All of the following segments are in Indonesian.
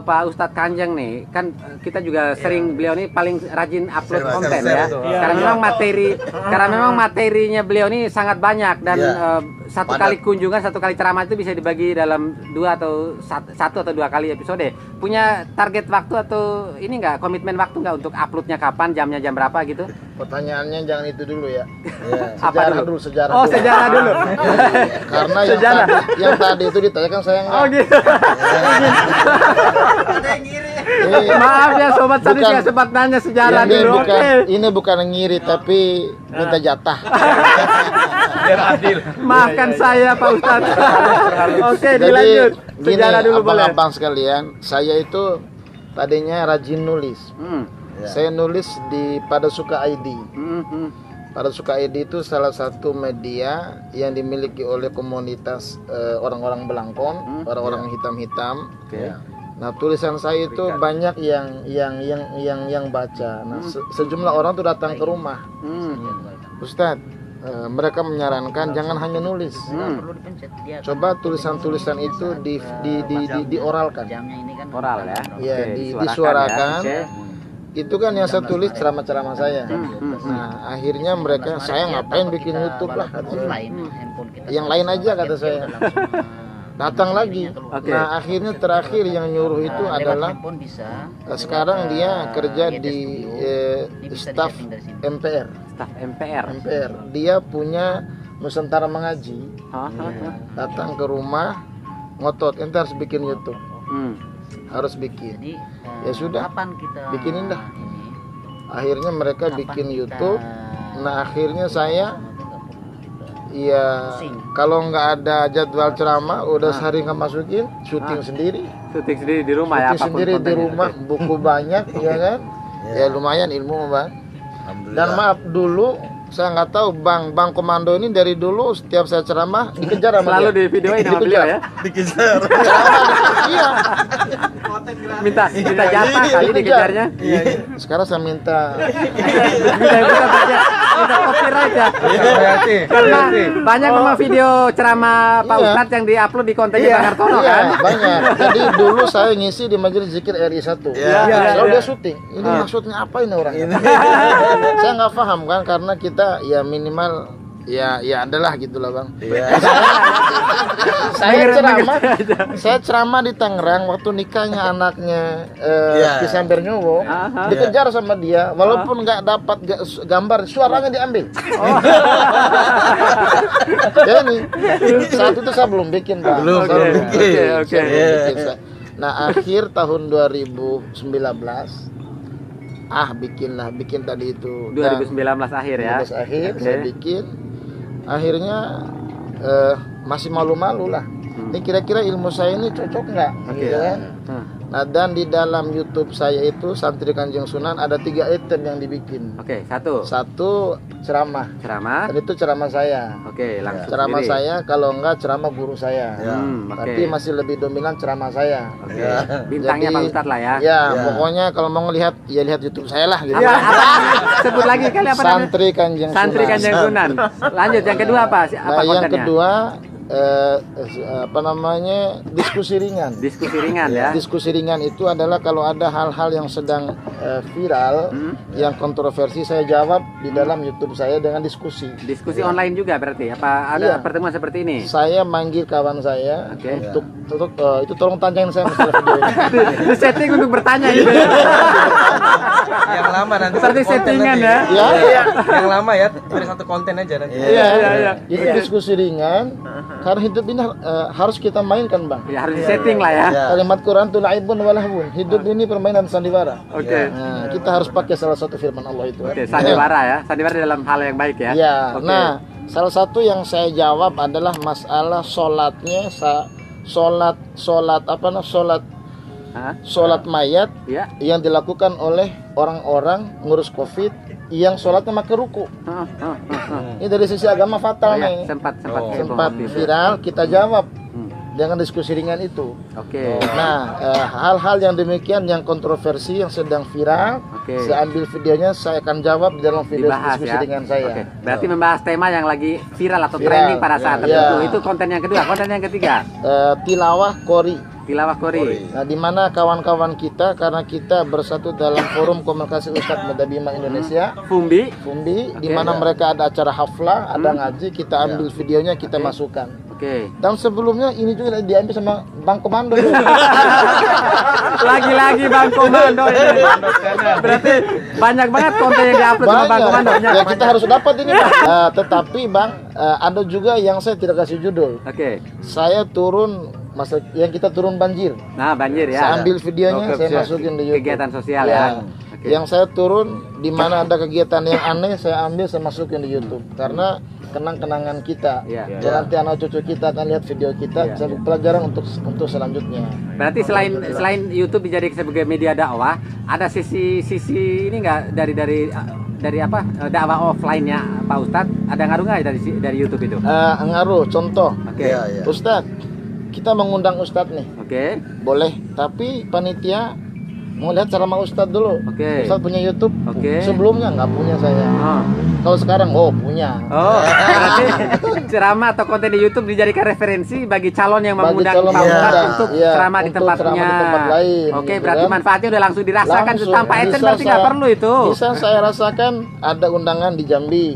Pak Ustadz Kanjeng nih, kan kita juga sering beliau nih paling rajin upload konten ya. Karena memang materinya beliau nih sangat banyak dan satu kali kunjungan, satu kali ceramah itu bisa dibagi dalam satu atau dua kali episode. Punya target waktu atau ini nggak, komitmen waktu nggak untuk uploadnya kapan, jamnya jam berapa gitu? Pertanyaannya jangan itu dulu ya. Sejarah dulu. Sejarah dulu. Karena yang tadi itu ditanyakan saya enggak. Oh gitu. Ada yang ngiri. Maaf ya sobat Sadis, nggak sempat nanya sejarah dulu. Ini bukan ngiri tapi minta jatah. Biar adil. Maafkan saya Pak Ustadz. Oke, Jadi, dilanjut. Sejarah dulu boleh. Abang sekalian, saya itu tadinya rajin nulis. Saya nulis pada Suka ID. Pada Suka ID itu salah satu media yang dimiliki oleh komunitas orang-orang Belangkon, orang-orang hitam-hitam. Nah, tulisan saya itu banyak yang baca. Nah, sejumlah orang tuh datang ke rumah. Ustadz, mereka menyarankan jangan hanya nulis. Coba tulisan-tulisan itu dioralkan. Oral ya. Ya, disuarakan. Itu kan yang saya tulis ceramah-ceramah saya. Nah, akhirnya mereka, saya ngapain bikin YouTube lah, yang lain aja kata saya. Datang lagi. Nah, akhirnya terakhir yang nyuruh itu adalah sekarang dia kerja di staf MPR. Staf MPR. Dia punya Nusantara Mengaji. Datang ke rumah ngotot, ente harus bikin YouTube. Harus bikin. Ya sudah, bikinin dah. Akhirnya mereka bikin YouTube. Nah, akhirnya saya kalau nggak ada jadwal ceramah udah sehari nggak masukin, syuting sendiri di rumah ya, syuting sendiri di rumah, buku banyak ya kan. Ya lumayan ilmu Bang. Dan maaf dulu saya nggak tahu Bang Komando ini dari dulu setiap saya ceramah dikejar sama selalu dia. di videoin sama beliau ya. Dikejar. Iya. Minta jatah kali dikejarnya. Sekarang saya minta copyright ya. Karena banyak memang video ceramah Pak Ustadz yang diupload di kontennya Bang Hartono kan. Banyak. Jadi dulu saya ngisi di Majelis Zikir RI 1. Kalau dia syuting, ini maksudnya apa ini orang? Saya nggak paham kan, karena kita ya minimal ya adalah gitulah Bang. Saya ceramah di Tangerang waktu nikahnya anaknya Kisan Bernyowo, dikejar sama dia walaupun nggak dapat gambar, suaranya diambil. Ya nih, saat itu saya belum bikin Bang. Belum bikin. Nah, akhir tahun 2019 bikin tadi itu 2019 akhir ya. 2019 akhir saya bikin. Akhirnya masih malu-malu lah. Ini kira-kira ilmu saya ini cocok nggak? Gitu kan? Nah, dan di dalam YouTube saya itu Santri Kanjeng Sunan ada 3 item yang dibikin. Satu ceramah. Dan itu ceramah saya. Langsung. Ceramah sendiri. saya, kalau enggak ceramah guru saya. Tapi masih lebih dominan ceramah saya. Bintangnya Pak Ustadz lah ya. Ya, pokoknya kalau mau ngelihat ya lihat YouTube saya lah gitu. Sebut lagi kali apa namanya? Santri Kanjeng Sunan. Lanjut, yang kedua apa? Apa kontennya? Yang kedua diskusi ringan. Diskusi ringan itu adalah kalau ada hal-hal yang sedang viral, yang kontroversi, saya jawab di dalam YouTube saya dengan diskusi online juga berarti apa ada pertemuan seperti ini? Saya manggil kawan saya untuk itu tolong tanyain saya masalah video ini. Setting untuk bertanya gitu. Yang lama nanti seperti settingan ya. Yang lama ya, dari satu konten aja nanti. Itu diskusi ringan. Karena hidup ini harus kita mainkan Bang. Ya, harus setting lah ya. Kalimat Quran itu laibun walahun. Hidup ini permainan sandiwara. Nah, kita harus pakai salah satu firman Allah itu. Sandiwara ya. Sandiwara dalam hal yang baik ya. Nah, salah satu yang saya jawab adalah masalah sholatnya, sholat mayat yang dilakukan oleh orang-orang ngurus COVID yang sholatnya pakai ruku. Ini dari sisi agama fatal nih. Sempat viral, kita jawab dengan diskusi ringan itu. Nah, hal-hal yang demikian yang kontroversi yang sedang viral, Oke. Saya ambil videonya, saya akan jawab di dalam video Dibahas diskusi ya. dengan saya. Oke. Berarti membahas tema yang lagi viral atau Viral. trending pada saat Iya. tertentu. Itu konten yang kedua. Konten yang ketiga, Tilawah Qori. tilawah Qori. Nah, di mana kawan-kawan kita, karena kita bersatu dalam forum komunikasi Ustadz Muda Bima Indonesia, Fumbi. Fumbi, di Oke. mana mereka ada acara haflah, ada ngaji, kita ambil videonya, kita masukkan. Oke. Dan sebelumnya ini juga diambil sama Bang Komando. Lagi-lagi Bang Komando ini. Berarti banyak banget konten yang diupload sama Bang Komando. Ya kita harus dapat ini Bang. Tetapi Bang, ada juga yang saya tidak kasih judul. Oke. Saya turun masa yang kita turun banjir. Nah, banjir ya. Saya ambil videonya, saya masukin di YouTube. Kegiatan sosial ya. Oke. Yang saya turun di mana ada kegiatan yang aneh, saya ambil, saya masukin di YouTube. Karena kenang-kenangan kita. Iya. Dan nanti anak cucu kita akan lihat video kita, sebagai pelajaran untuk selanjutnya. Berarti selain YouTube dijadikan sebagai media dakwah, ada sisi ini enggak dari apa dakwah offline-nya Pak Ustadz? Ada ngaruh nggak dari YouTube itu? Ngaruh, contoh. Oke. Ustadz, kita mengundang Ustadz nih. Oke. Boleh, tapi panitia mau lihat ceramah Ustadz dulu. Oke. Ustadz punya YouTube? Oke. Sebelumnya nggak punya saya. Oh. Kalau sekarang, punya. Oh, berarti ceramah atau konten di YouTube dijadikan referensi bagi calon yang Bagi mengundang calon Pak Ustadz pemuda. untuk Iya, ceramah di untuk tempatnya. ceramah di tempat lain, Oke, gitu berarti kan. manfaatnya udah langsung dirasakan Langsung. tanpa AdSense, Bisa berarti nggak saya- perlu itu. Bisa saya rasakan ada undangan di Jambi.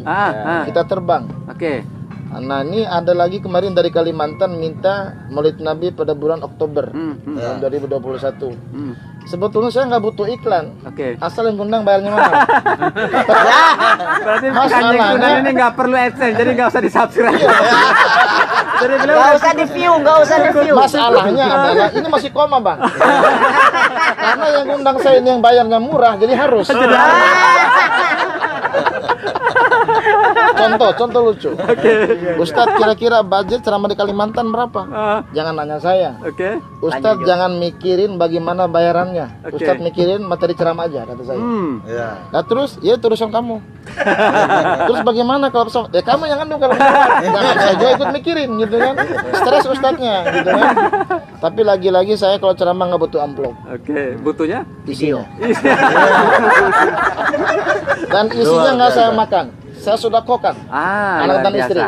Kita terbang. Oke. Nah ini ada lagi kemarin dari Kalimantan minta Maulid Nabi pada bulan Oktober tahun 2021. Sebetulnya saya nggak butuh iklan. Oke. Asal yang undang bayarnya mana? Berarti Mas, kanjeng malahnya- Sunan ini nggak perlu AdSense, jadi nggak usah di-subscribe. Jadi beliau Nggak usah di-view, nggak usah di-view. Masalahnya adalah ini masih koma Bang. Karena yang undang saya ini yang bayarnya murah, jadi harus. Contoh lucu. Ustadz kira-kira budget ceramah di Kalimantan berapa? Jangan nanya saya. Oke. Ustadz jangan mikirin bagaimana bayarannya. Oke. Ustadz mikirin materi ceramah aja kata saya. Nah terus ya itu urusan kamu. Terus bagaimana kalau pesawat? Ya kamu yang ngandung kalau pesawat. Jangan saya juga ikut mikirin gitu kan. Stres ustadznya gitu kan. Tapi lagi-lagi saya kalau ceramah nggak butuh amplop. Oke, butuhnya? Isinya. Dan isinya nggak saya makan. Saya sudah kokan. luar Anak dan biasa. istri.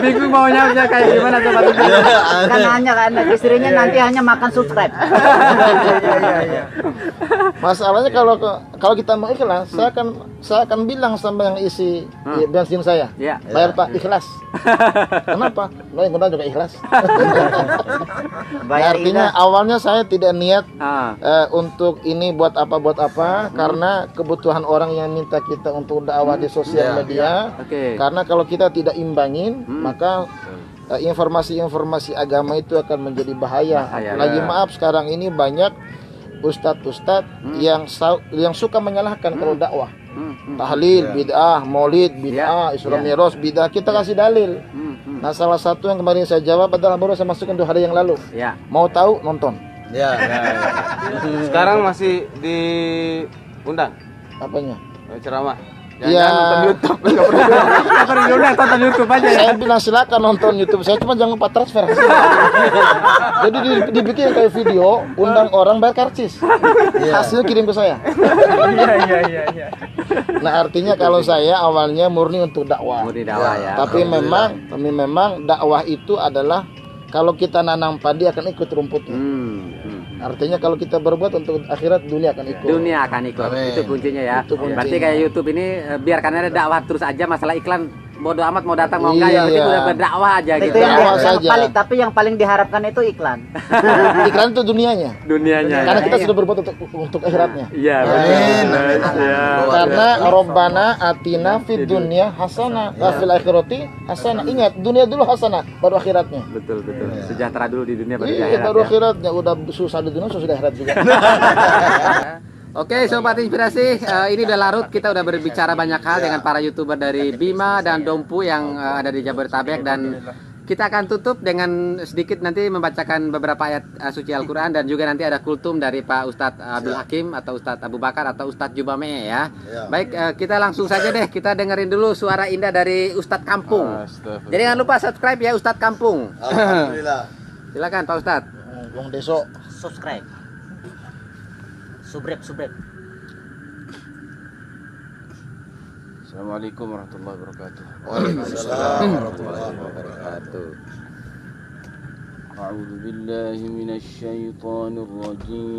Bingung maunya kayak gimana coba tuh. Kan hanya anak istrinya nanti hanya makan subscribe. Masalahnya kalau kita mau ikhlas, saya akan bilang sama yang isi bensin saya. Iya. Bayar Pak, ikhlas. Kenapa? Lo yang juga ikhlas. Bayar Artinya awalnya saya tidak niat Ah. untuk ini buat apa karena kebutuhan orang yang minta kita untuk dakwah di sosial media. Oke. Karena kalau kita tidak imbangin, maka informasi-informasi agama itu akan menjadi bahaya. Bahaya. Lagi maaf sekarang ini banyak ustadz-ustadz yang suka menyalahkan kalau dakwah. Tahlil bid'ah, maulid bid'ah, Isra Mi'raj bid'ah. Kita kasih dalil. Nah, salah satu yang kemarin saya jawab adalah baru saya masukkan 2 hari yang lalu. Ya. Mau tahu nonton. Sekarang masih diundang Apanya? ceramah. Iya. Nonton YouTube. Nggak perlu diundang, tonton YouTube aja ya. Saya bilang silakan nonton YouTube saya, cuma jangan lupa transfer. Jadi dibikin kayak video, undang orang bayar karcis. Hasil kirim ke saya. Iya. Nah artinya kalau saya awalnya murni untuk dakwah. Murni dakwah ya. Tapi memang dakwah itu adalah kalau kita nanam padi akan ikut rumputnya. Artinya kalau kita berbuat untuk akhirat, dunia akan ikut. Dunia akan ikut. Itu kuncinya ya. Itu kuncinya. Berarti kayak YouTube ini biarkan ada dakwah terus aja, masalah iklan bodo amat mau datang mau enggak, yang penting Iya. udah berdakwah aja Itu gitu. yang, Dakwah yang saja. paling, tapi yang paling diharapkan itu iklan. Iklan itu dunianya. Dunianya. Karena kita Iya. sudah berbuat untuk akhiratnya. Iya, benar. Iya. Karena Robbana atina fid dunya hasanah wa fil akhirati hasanah. Ingat, dunia dulu hasanah, baru akhiratnya. Betul. Sejahtera dulu di dunia baru di Iya, akhirat. baru Ya. akhiratnya. Udah susah di dunia, susah di akhirat juga. Oke, Sobat Inspirasi, ini udah larut, kita udah berbicara banyak hal dengan para YouTuber dari Bima dan Dompu yang ada di Jabodetabek, dan kita akan tutup dengan sedikit nanti membacakan beberapa ayat suci Al-Quran, dan juga nanti ada kultum dari Pak Ustadz Abdul Hakim atau Ustadz Abu Bakar atau Ustadz Jubame ya. Baik, kita langsung saja deh, kita dengerin dulu suara indah dari Ustadz Kampung. Jadi jangan lupa subscribe ya Ustadz Kampung. Alhamdulillah. Silakan Pak Ustadz. Wong Deso. Subscribe. Subrek. Assalamualaikum warahmatullahi wabarakatuh. Waalaikumsalam warahmatullahi wabarakatuh. A'udzu billahi minasy syaithanir rajim.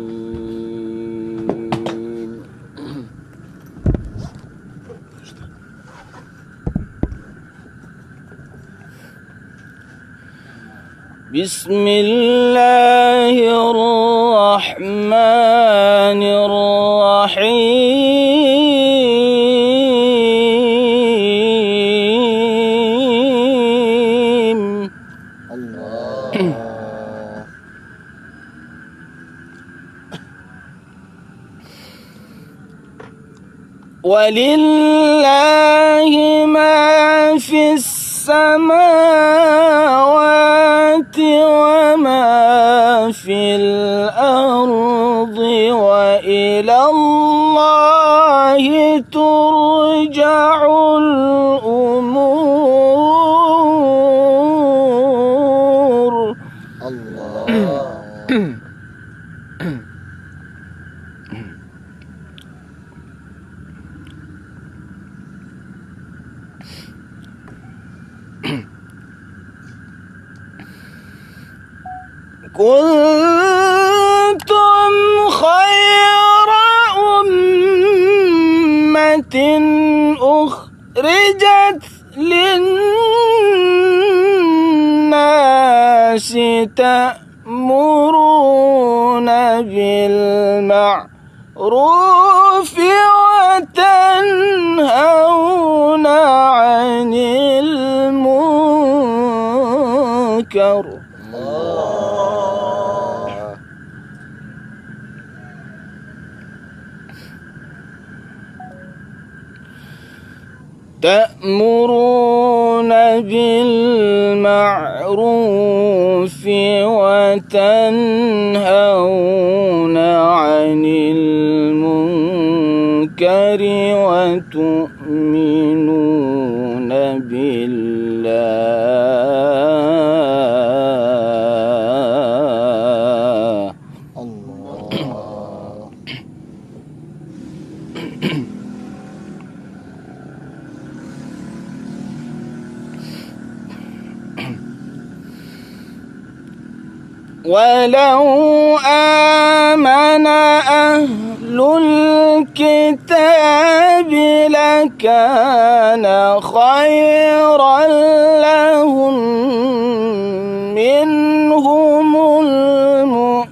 Bismillahirrahmanirrahim. Walillahi ma fis samawati wa ma fil ardi wa ila Allahi turja'ul umur. Kuntum khaira ummatin ukhrijat linnasi ta'muruna bil ma'rufi wa tanhauna 'anil munkar. تأمرون بالمعروف وتنهون عن المنكر وتؤمنون بالله. ولو آمن أهل الكتاب لكان خيرا لهم منهم المؤمنون.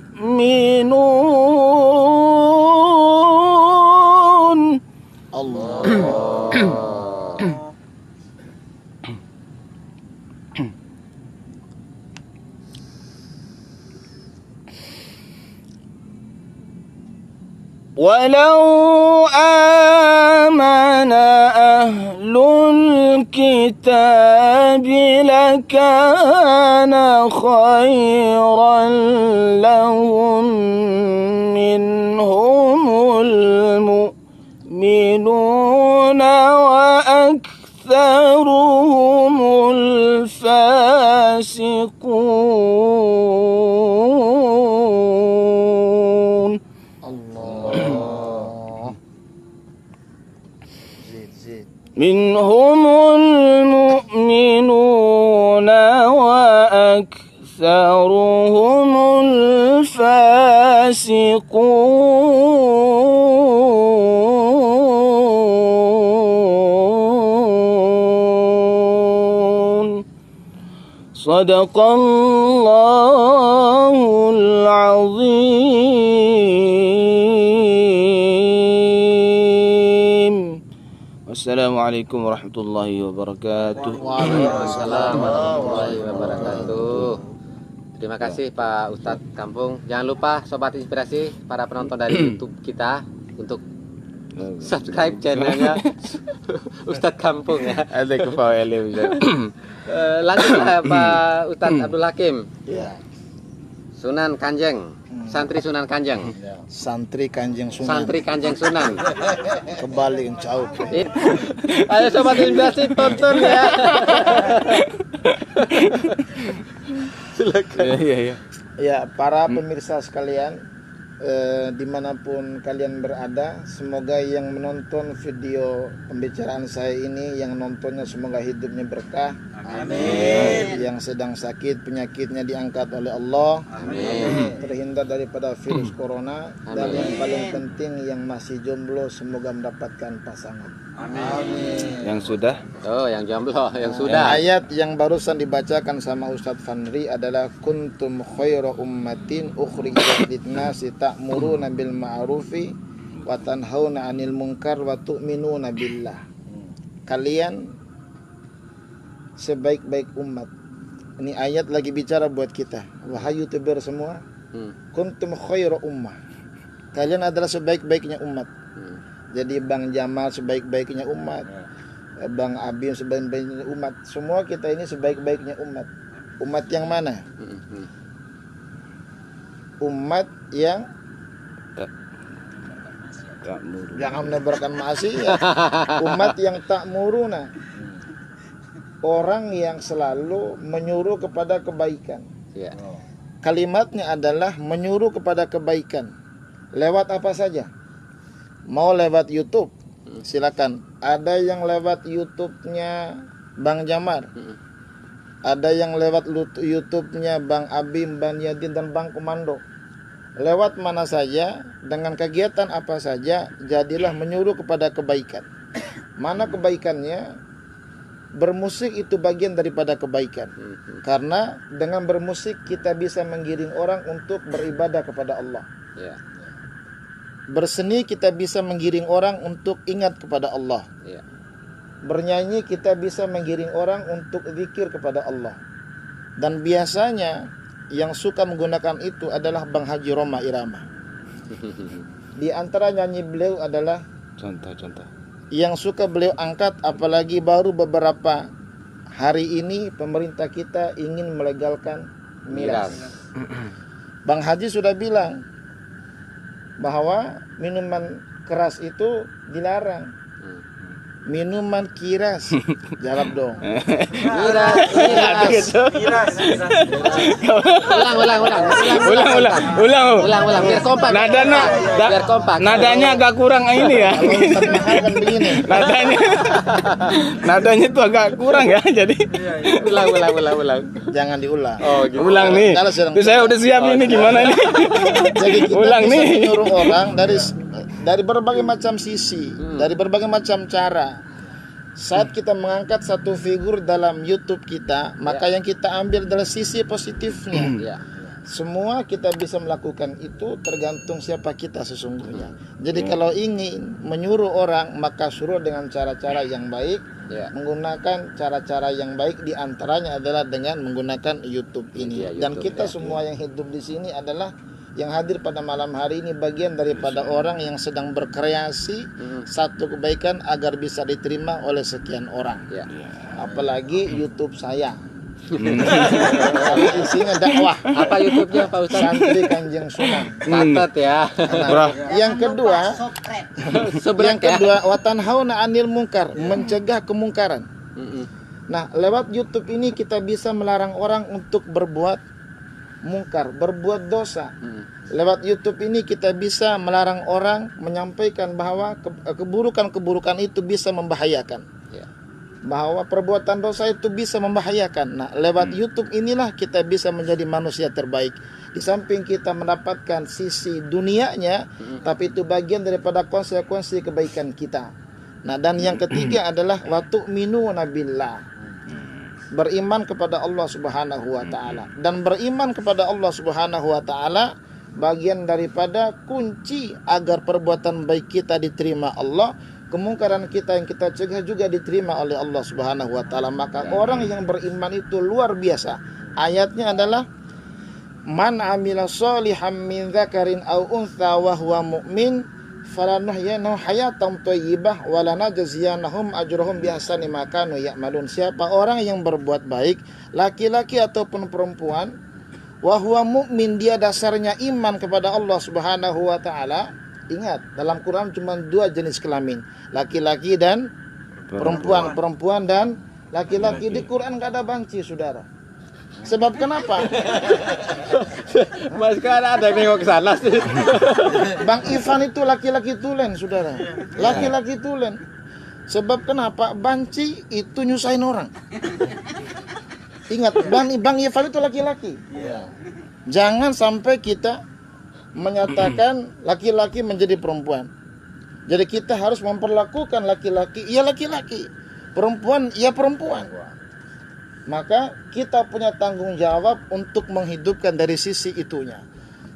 ولو آمن أهل الكتاب لكان خيرا لهم منهم المؤمنون وأكثرهم الفاسقون. منهم المؤمنون وأكثرهم الفاسقون. صدق الله العظيم. Assalamualaikum warahmatullahi wabarakatuh. Waalaikumsalam warahmatullahi wabarakatuh. Terima kasih Pak Ustadz Kampung. Jangan lupa Sobat Inspirasi, para penonton dari YouTube kita untuk subscribe channelnya Ustadz Kampung ya. Ada kepala Lanjutlah Pak Ustadz Abdul Hakim. Ya. Sunan Kanjeng, santri Sunan Kanjeng. Santri Kanjeng Sunan. Santri Kanjeng Sunan. Kembali jauh. Ayo Sobat Inspirasi tonton ya. Silakan. Iya. Ya, para pemirsa sekalian, dimanapun kalian berada, semoga yang menonton video pembicaraan saya ini, yang nontonnya semoga hidupnya berkah. Amin. Yang sedang sakit penyakitnya diangkat oleh Allah. Amin. Terhindar daripada virus corona. Amin. Dan yang paling penting yang masih jomblo semoga mendapatkan pasangan. Amin. Yang sudah? Oh, yang jomblo, yang sudah. Ayat yang barusan dibacakan sama Ustadz Fandri adalah kuntum khairu ummatin ukhrijat lin-nasi ta'muruna bil ma'rufi wa tanhauna 'anil munkar wa tu'minuna billah. Kalian sebaik-baik umat. Ini ayat lagi bicara buat kita. Wahai YouTuber semua, kuntum khairu ummah. Kalian adalah sebaik-baiknya umat. Jadi Bang Jamal sebaik-baiknya umat, Bang Abim sebaik-baiknya umat. Semua kita ini sebaik-baiknya umat. Umat yang mana? Umat yang jangan menebarkan maksiat. Umat yang tak muruna. Orang yang selalu menyuruh kepada kebaikan. Kalimatnya adalah menyuruh kepada kebaikan. Lewat apa saja? Mau lewat YouTube, silakan. Ada yang lewat YouTube-nya Bang Jamar. Ada yang lewat YouTube-nya Bang Abim, Bang Yadin, dan Bang Komando. Lewat mana saja, dengan kegiatan apa saja, jadilah menyuruh kepada kebaikan. Mana kebaikannya? Bermusik itu bagian daripada kebaikan. Karena dengan bermusik kita bisa menggiring orang untuk beribadah kepada Allah. Berseni kita bisa menggiring orang untuk ingat kepada Allah. Bernyanyi kita bisa menggiring orang untuk zikir kepada Allah. Dan biasanya yang suka menggunakan itu adalah Bang Haji Roma Irama. Di antara nyanyi beliau adalah contoh yang suka beliau angkat, apalagi baru beberapa hari ini pemerintah kita ingin melegalkan miras. Bang Haji sudah bilang bahwa minuman keras itu dilarang. Minuman kiras. Jawab dong. Kiras. Ulang. Biar kompak. Biar kompak. Nadanya agak kurang ini ya. Kan begini. Nadanya itu agak kurang ya. Jadi Ulang. Jangan diulang. Oh, gitu. Ulang nih. Itu saya udah siap ini gimana nih. Jadi kita Ulang bisa nih. menyuruh orang dari berbagai macam sisi, dari berbagai macam cara. Saat kita mengangkat satu figur dalam YouTube kita, maka yang kita ambil adalah sisi positifnya. Semua kita bisa melakukan itu tergantung siapa kita sesungguhnya. Jadi kalau ingin menyuruh orang, maka suruh dengan cara-cara yang baik, menggunakan cara-cara yang baik, diantaranya adalah dengan menggunakan YouTube ini. Dan kita semua yang hidup di sini adalah yang hadir pada malam hari ini bagian daripada orang yang sedang berkreasi satu kebaikan agar bisa diterima oleh sekian orang. Apalagi YouTube saya. Karena isinya dakwah. Apa YouTube-nya Pak Ustaz? Santri Kanjeng Sunan. Catat ya. Yang kedua, watanhauna 'anil munkar, mencegah kemungkaran. Nah, lewat YouTube ini kita bisa melarang orang untuk berbuat mungkar, berbuat dosa. Lewat YouTube ini kita bisa melarang orang menyampaikan bahwa keburukan-keburukan itu bisa membahayakan. Bahwa perbuatan dosa itu bisa membahayakan. Nah, lewat YouTube inilah kita bisa menjadi manusia terbaik. Di samping kita mendapatkan sisi dunianya, tapi itu bagian daripada konsekuensi kebaikan kita. Nah, dan yang ketiga adalah wa tu'minuna billah. Beriman kepada Allah Subhanahu wa taala. Dan beriman kepada Allah Subhanahu wa taala bagian daripada kunci agar perbuatan baik kita diterima Allah, kemungkaran kita yang kita cegah juga diterima oleh Allah Subhanahu wa taala. Maka orang yang beriman itu luar biasa. Ayatnya adalah man amila sholihan min dzakarin aw untha wa huwa mu'min falanuhyinahu hayatan thayyibah wa lanajziyanahum ajrahum biahsani ma kanu ya'malun. Siapa orang yang berbuat baik, laki-laki ataupun perempuan, wa huwa mu'min, dia dasarnya iman kepada Allah Subhanahu wa taala. Ingat, dalam Quran cuma 2 jenis kelamin, laki-laki dan perempuan dan laki-laki. Di Quran enggak ada banci, saudara. Sebab kenapa? Mas kan ada yang nengok ke sana sih. Bang Ivan itu laki-laki tulen, saudara. Laki-laki tulen. Sebab kenapa? Banci itu nyusahin orang. Ingat, Bang Ivan itu laki-laki. Jangan sampai kita menyatakan laki-laki menjadi perempuan. Jadi kita harus memperlakukan laki-laki, ya laki-laki. Perempuan, ya perempuan. Maka kita punya tanggung jawab untuk menghidupkan dari sisi itunya.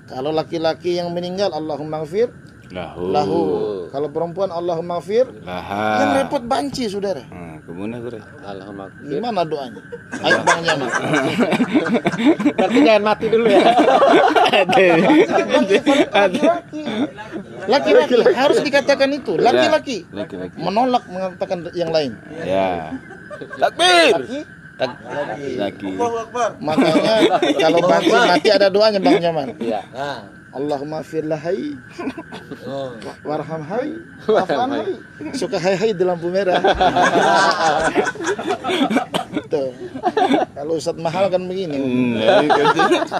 Kalau laki-laki yang meninggal, Allahumma gfir lahu. Kalau perempuan, Allahumma gfir laha. Yang repot banci, saudara. Kemudian gue. Allahumma gfir. Gimana doanya? Ayo Bang Jamal. Berarti jangan mati dulu ya. Laki-laki harus dikatakan itu. Laki-laki menolak mengatakan yang lain. Ya. Takbir. Laki. Makanya kalau banci mati ada doanya Bang Jamal. Iya. Allahumma firlah hai. Warham hai. Afan hai. Suka hai di lampu merah. Tuh. Kalau Ustadz mahal kan begini.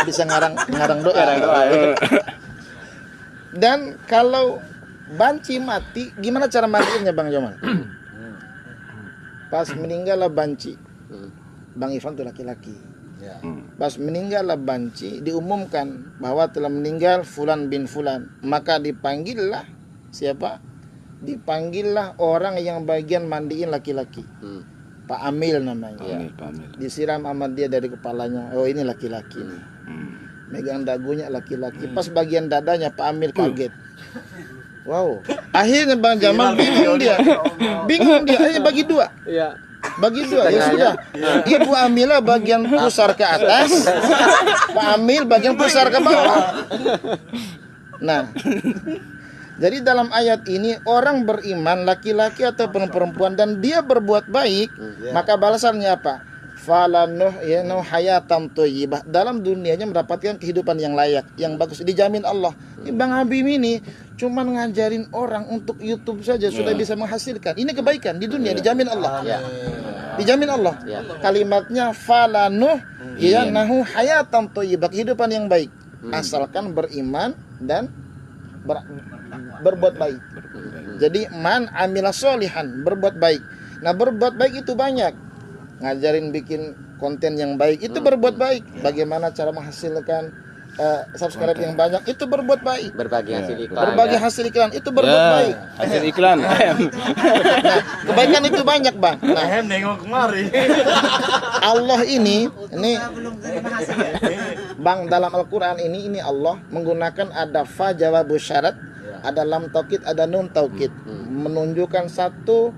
Bisa ngarang doa. Dan kalau banci mati, gimana cara mandiinnya Bang Jamal? Pas meninggallah banci. Bang Ivan itu laki-laki. Pas meninggallah banci, diumumkan bahwa telah meninggal Fulan bin Fulan. Maka dipanggillah siapa? Dipanggillah orang yang bagian mandiin laki-laki. Pak Amil namanya. Disiram sama dia dari kepalanya. Oh ini laki-laki nih. Megang dagunya laki-laki. Pas bagian dadanya Pak Amil kaget. Wow. Akhirnya Bang Jamal bingung dia. Akhirnya bagi dua. Bagi dua, ya sudah. Ibu Amila bagian pusar ke atas, Pak Amil bagian pusar ke bawah. Nah, jadi dalam ayat ini orang beriman laki-laki atau perempuan dan dia berbuat baik, maka balasannya apa? Falanuh hayatan thayyibah. Dalam dunianya mendapatkan kehidupan yang layak, yang bagus, dijamin Allah. Bang Habib ini cuman ngajarin orang untuk YouTube saja sudah bisa menghasilkan. Ini kebaikan di dunia dijamin Allah. Dijamin Allah. Kalimatnya falanuh nahu hayatan thayyibah, kehidupan yang baik. Asalkan beriman dan berbuat baik. Jadi man amila sholihan, berbuat baik. Nah, berbuat baik itu banyak. Ngajarin bikin konten yang baik itu berbuat baik. Bagaimana cara menghasilkan subscribe yang banyak itu berbuat baik. Berbagi hasil iklan. Itu berbuat baik. Hasil iklan. Nah, kebaikan itu banyak Bang. Nah, nengok kemari. Allah ini Bang dalam Al-Quran ini Allah menggunakan ada fa jawab syarat, ada lam taukid, ada nun taukid, menunjukkan satu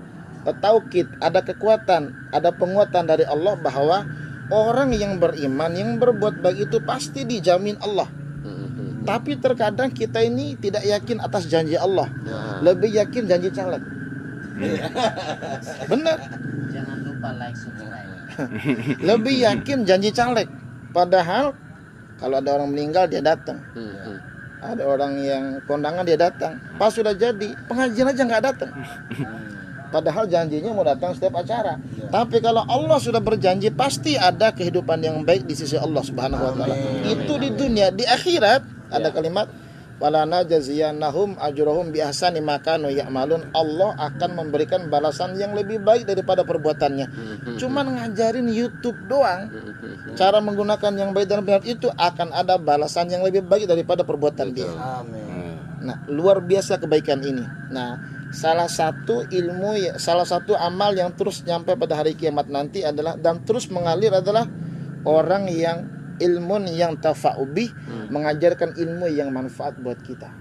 taukid, ada kekuatan, ada penguatan dari Allah bahwa orang yang beriman, yang berbuat baik itu pasti dijamin Allah. Tapi terkadang kita ini tidak yakin atas janji Allah, lebih yakin janji caleg. Benar. Jangan lupa like, subscribe. Lebih yakin janji caleg. Padahal kalau ada orang meninggal dia datang. Ada orang yang kondangan dia datang. Pas sudah jadi pengajian aja nggak datang. Padahal janjinya mau datang setiap acara. Tapi kalau Allah sudah berjanji pasti ada kehidupan yang baik di sisi Allah Subhanahu wa taala. Itu di dunia, di akhirat ada kalimat wala najziyannahum ajrahum bi ahsani ma kanu ya'malun. Allah akan memberikan balasan yang lebih baik daripada perbuatannya. Cuman ngajarin YouTube doang cara menggunakan yang baik dan benar, itu akan ada balasan yang lebih baik daripada perbuatan dia. Nah, luar biasa kebaikan ini. Nah, salah satu amal yang terus nyampe pada hari kiamat nanti adalah dan terus mengalir adalah orang yang ilmun yang tafa'ubih, mengajarkan ilmu yang manfaat buat kita.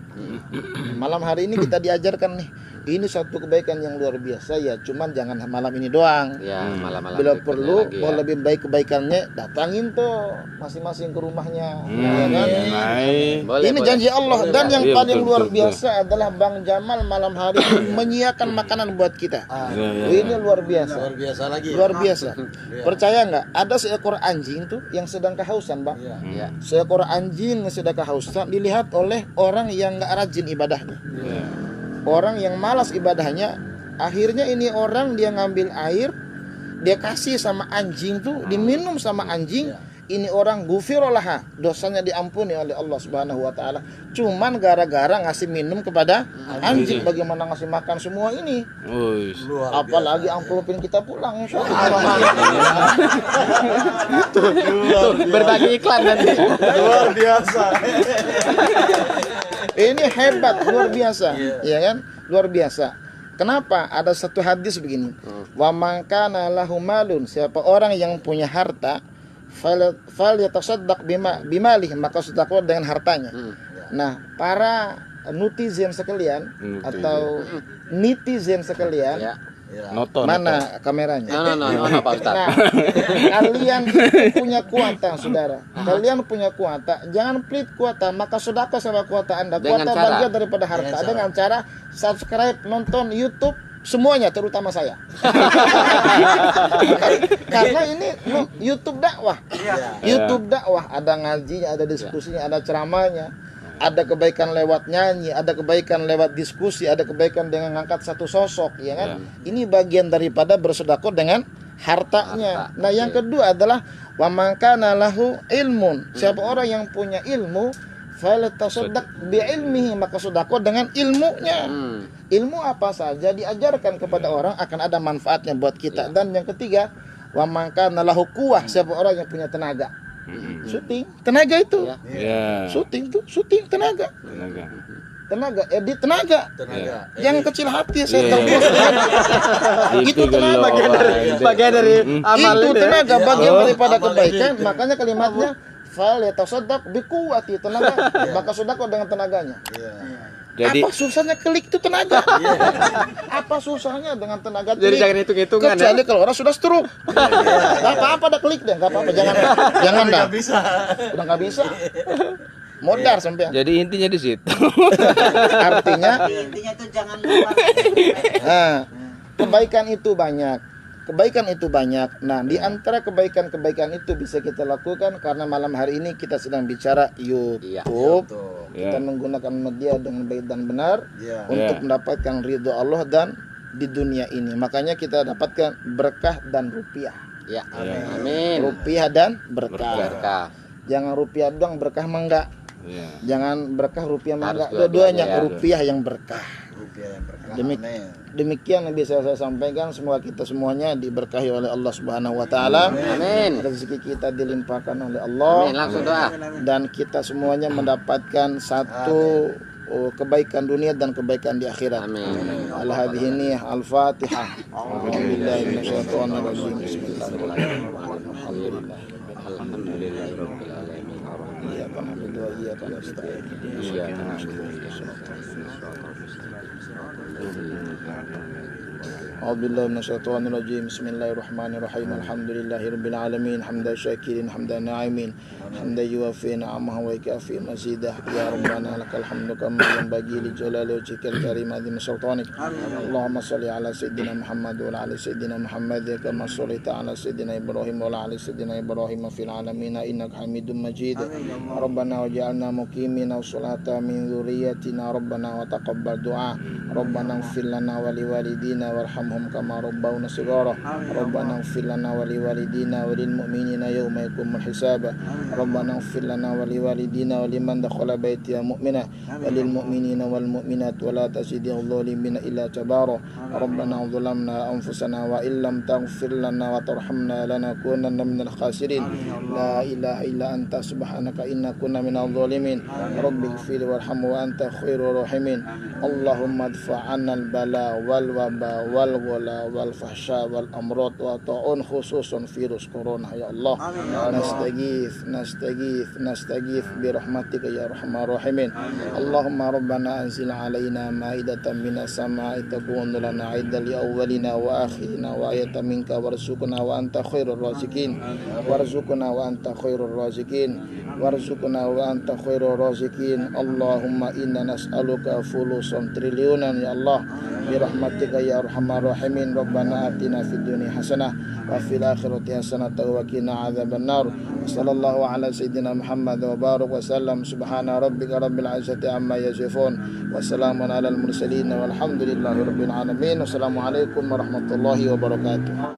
Malam hari ini kita diajarkan nih, ini satu kebaikan yang luar biasa ya, cuman jangan malam ini doang. Malam-malam bila perlu mau lebih baik kebaikannya, datangin tuh masing-masing ke rumahnya. Ya kan? Ini janji Allah. Dan yang paling luar biasa adalah Bang Jamal malam hari ini menyiapkan makanan buat kita. Ini luar biasa. Luar biasa lagi. Luar biasa. Percaya nggak? Ada seekor anjing tuh yang sedang kehausan, Bang. Seekor anjing yang sedang kehausan dilihat oleh orang yang nggak rajin ibadahnya. Orang yang malas ibadahnya, akhirnya ini orang dia ngambil air, dia kasih sama anjing tuh, diminum sama anjing. ini orang gufirolaha, dosanya diampuni oleh Allah Subhanahu wa taala. Cuman gara-gara ngasih minum kepada anjing, bagaimana ngasih makan semua ini? Apalagi amplopin kita pulang insyaallah. Berbagi iklan nanti. Luar biasa. Ini hebat, luar biasa. Ya kan? Luar biasa. Kenapa? Ada satu hadis begini. Wa man kana lahu malun, siapa orang yang punya harta, fal yatasaddaq bimalih, maka sedekah dengan hartanya. Nah, para netizen sekalian atau netizen sekalian, mana kameranya? No, Pak Ustaz. Nah, kalian itu punya kuota, saudara. Kalian punya kuota, jangan pelit kuota, maka sedekah sama kuota Anda. Kuota bagian daripada harta. Dengan cara subscribe, nonton YouTube semuanya, terutama saya. Karena ini YouTube dakwah. YouTube dakwah, ada ngajinya, ada diskusinya, ada ceramahnya. Ada kebaikan lewat nyanyi, ada kebaikan lewat diskusi, ada kebaikan dengan ngangkat satu sosok, ya kan? Ini bagian daripada bersedekah dengan hartanya. Nah, yang kedua adalah wa man kana lahu ilmun. Siapa orang yang punya ilmu, falatasaddaq bi ilmihi, maka sedekah dengan ilmunya. Ilmu apa saja diajarkan kepada orang akan ada manfaatnya buat kita. Dan yang ketiga, wa man kana lahu quwwah, siapa orang yang punya tenaga. Syuting, tenaga itu. Syuting tuh, syuting tenaga. Edit tenaga. Yang kecil hati saya terpuas. Itu tenaga, bagian dari amal itu tenaga, bagian daripada kebaikan. Makanya kalimatnya fal yatasaddaq bi quwwati, tenaga, maka sedekah dengan tenaganya. Jadi, apa susahnya klik itu tenaga? Apa susahnya dengan tenaga klik? Jadi jangan hitung-hitungan. Kecuali kalau orang sudah stroke. Gak apa-apa, ada klik deh, gak apa-apa, jangan dah. Udah nggak bisa. Modar sampai. Jadi intinya di situ. Artinya Intinya itu jangan lupa. Nah, kebaikan itu banyak. Kebaikan itu banyak. Nah, di antara kebaikan-kebaikan itu bisa kita lakukan karena malam hari ini kita sedang bicara YouTube. Kita menggunakan media dengan baik dan benar untuk mendapatkan ridho Allah dan di dunia ini. Makanya kita dapatkan berkah dan rupiah. Amin. Rupiah dan berkah. Jangan rupiah doang, berkah mah enggak. Jangan berkah rupiah mah enggak. Dua-duanya rupiah yang berkah. Demikian yang bisa saya sampaikan. Semoga kita semuanya diberkahi oleh Allah Subhanahu wa taala. Amin. Rezeki kita dilimpahkan oleh Allah. Amin. Langsung doa. Dan kita semuanya mendapatkan satu kebaikan dunia dan kebaikan di akhirat. Amin. Al-hadhihi al-Fatihah. Alhamdulillahi minasyaitonir rajim. Bismillahirrahmanirrahim. Alhamdulillahirabbil alamin. Iyyaka na'budu wa iyyaka nasta'in. Iyyaka na'budu wa iyyaka أعوذ بالله من الشيطان الرجيم بسم الله الرحمن الرحيم الحمد لله رب العالمين حمد الشاكرين حمد الناعمين حمدا يوافي نعمه ويكافئ مزيده يا ربنا لك الحمد كما ينبغي لجلال وجهك الكريم عظيم سلطانك اللهم صل على سيدنا محمد وعلى آل سيدنا محمد كما صليت على سيدنا إبراهيم وعلى آل سيدنا إبراهيم في العالمين إنك حميد مجيد ربنا وجعلنا مقيمين الصلاة من ذريتنا ربنا وتقبل دعاء ربنا اغفر لنا ولوالدينا وارحمهم كما ربونا صغارا ربنا اغفر لنا ولوالدينا وللمؤمنين يوم يقوم الحساب ربنا اغفر لنا ولوالدينا ولمن دخل بيتنا مؤمنا وللمؤمنين والمؤمنات ولا تزد الظالمين إلا تبارا ربنا ظلمنا أنفسنا وإن لم تغفر لنا وترحمنا لنكونن من الخاسرين لا إله إلا أنت سبحانك إنا كنا من الظالمين رب اغفر وارحم وأنت خير الراحمين اللهم ادفع عنا البلاء والوباء والغلا والفحشاء والأمراض والطاعون خصوصا فيروس كورونا يا الله نستغيث برحمتك يا أرحم الراحمين اللهم ربنا أنزل علينا مائدة من السماء تكون لنا عيدا لأولنا وآخرنا وآية منك وارزقنا وأنت خير الرازقين اللهم إنا نسألك فلوسا تريليونا يا الله برحمتك يا أرحم الراحمين ربنا آتنا في الدنيا حسنة وفي الآخرة حسنة وقنا عذاب النار صلى الله على سيدنا محمد وبارك وسلم سبحان ربك رب العزة عما يصفون وسلام على المرسلين والحمد لله رب العالمين والسلام عليكم ورحمة الله وبركاته.